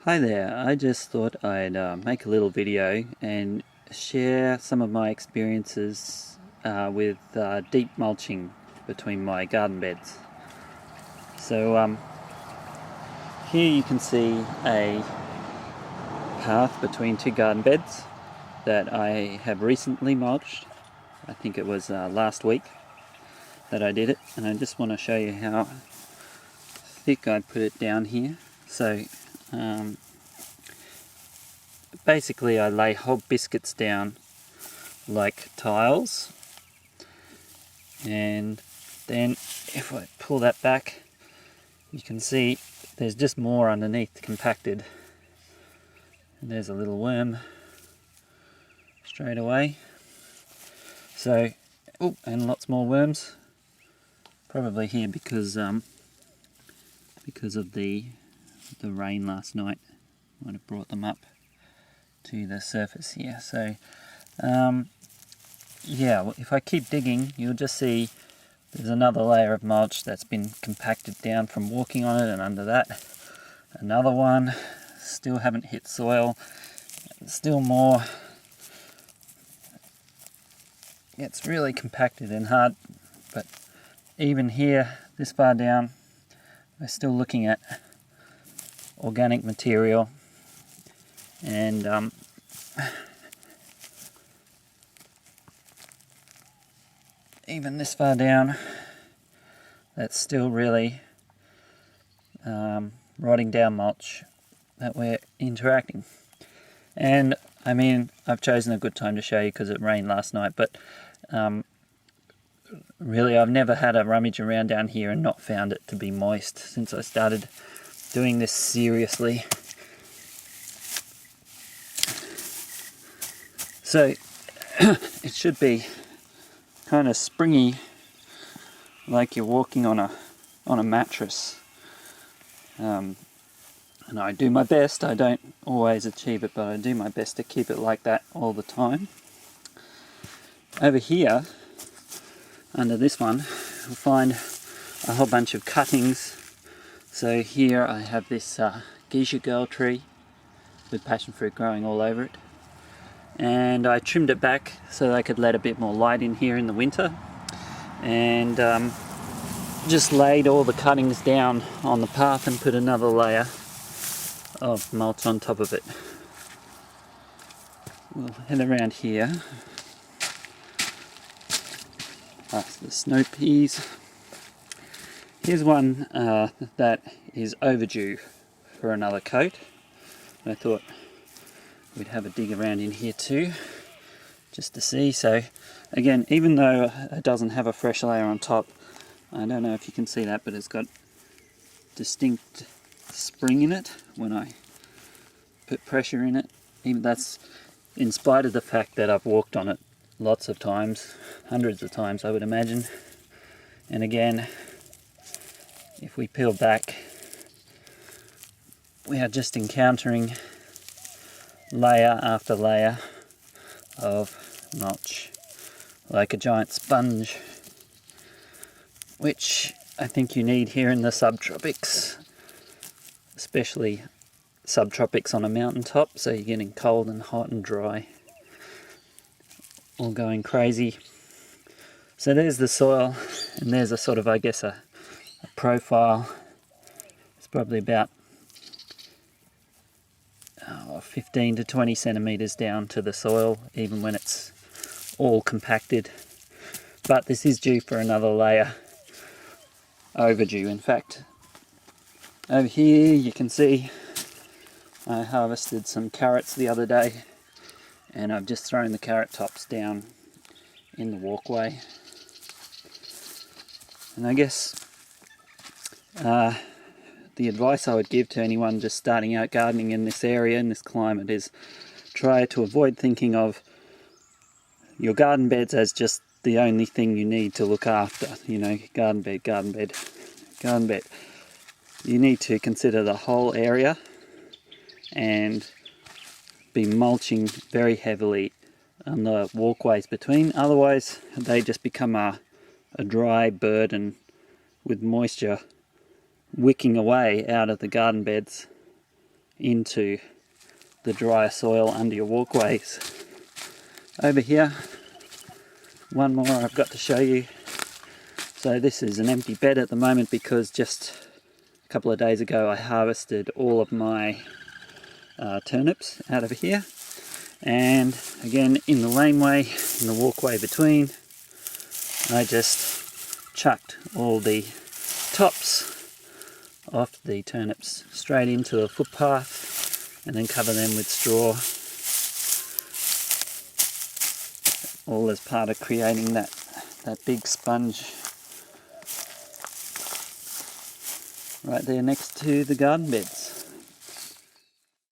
Hi there, I just thought I'd make a little video and share some of my experiences with deep mulching between my garden beds. So here you can see a path between two garden beds that I have recently mulched. I think it was last week that I did it, and I just want to show you how thick I put it down here. So basically I lay whole biscuits down like tiles, and then if I pull that back you can see there's just more underneath compacted, and there's a little worm straight away. So and lots more worms probably here because of the rain last night might have brought them up to the surface here. So yeah, if I keep digging you'll just see there's another layer of mulch that's been compacted down from walking on it, and under that another one. Still haven't hit soil, still more. It's really compacted and hard, but even here this far down we're still looking at organic material, and even this far down that's still really rotting down mulch that we're interacting. And I mean, I've chosen a good time to show you because it rained last night, but really I've never had a rummage around down here and not found it to be moist since I started doing this seriously. So it should be kind of springy, like you're walking on a mattress. And I do my best. I don't always achieve it, but I do my best to keep it like that all the time. Over here, under this one, you'll find a whole bunch of cuttings. So here I have this geisha girl tree with passion fruit growing all over it. And I trimmed it back so that I could let a bit more light in here in the winter, and just laid all the cuttings down on the path and put another layer of mulch on top of it. We'll head around here past the snow peas. Here's one that is overdue for another coat. I thought we'd have a dig around in here too, just to see. So again, even though it doesn't have a fresh layer on top, I don't know if you can see that, but it's got distinct spring in it when I put pressure in it. Even that's in spite of the fact that I've walked on it lots of times, hundreds of times I would imagine. And again, if we peel back, we are just encountering layer after layer of mulch, like a giant sponge, which I think you need here in the subtropics, especially subtropics on a mountaintop, so you're getting cold and hot and dry, all going crazy. So there's the soil, and there's a sort of, I guess, a profile. It's probably about 15 to 20 centimeters down to the soil, even when it's all compacted. But this is due for another layer, overdue in fact. Over here you can see I harvested some carrots the other day, and I've just thrown the carrot tops down in the walkway. And I guess the advice I would give to anyone just starting out gardening in this area, in this climate, is try to avoid thinking of your garden beds as just the only thing you need to look after. You know, garden bed, garden bed, garden bed. You need to consider the whole area and be mulching very heavily on the walkways between. Otherwise, they just become a dry burden with moisture wicking away out of the garden beds into the dry soil under your walkways. Over here, one more I've got to show you. So this is an empty bed at the moment because just a couple of days ago I harvested all of my turnips out of here. And again, in the laneway, in the walkway between, I just chucked all the tops off the turnips straight into a footpath and then cover them with straw, all as part of creating that big sponge right there next to the garden beds.